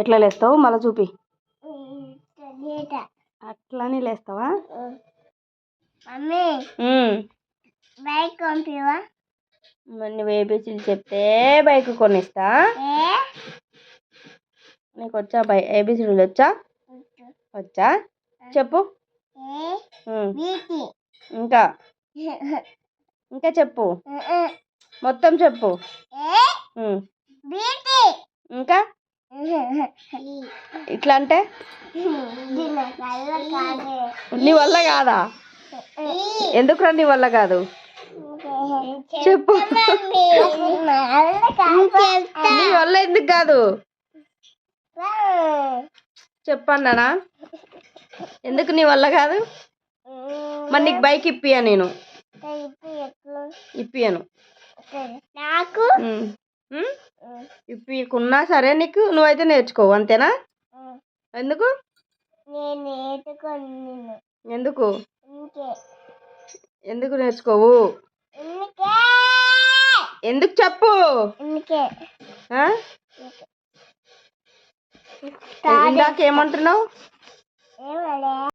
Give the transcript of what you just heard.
ఎట్లా లేస్తావు మళ్ళీ చూపి. అట్లానే లేస్తావా? బైక్ కొంపివా? మరి నువ్వు ఏబీసీలు చెప్తే బైక్ కొనిస్తా. నీకు వచ్చా ఏబీసీలు వచ్చా? వచ్చా చెప్పు. ఇంకా ఇంకా చెప్పు, మొత్తం చెప్పు. ఇంకా ఇట్లా అంటే నీ వల్ల కాదా? ఎందుకురా నీ వల్ల కాదు చెప్పు. నీ వల్ల ఎందుకు కాదు చెప్పన్నానా? ఎందుకు నీ వల్ల కాదు? మరి నీకు బైక్ ఇప్పియా? నేను ఇప్పియను. నాకు ఇప్పియకున్నా సరే నీకు నువ్వైతే నేర్చుకోవు అంతేనా? ఎందుకు ఎందుకు ఎందుకు నేర్చుకోవు? ఎందుకు చెప్పు. ఇందాక ఏమంటున్నావు?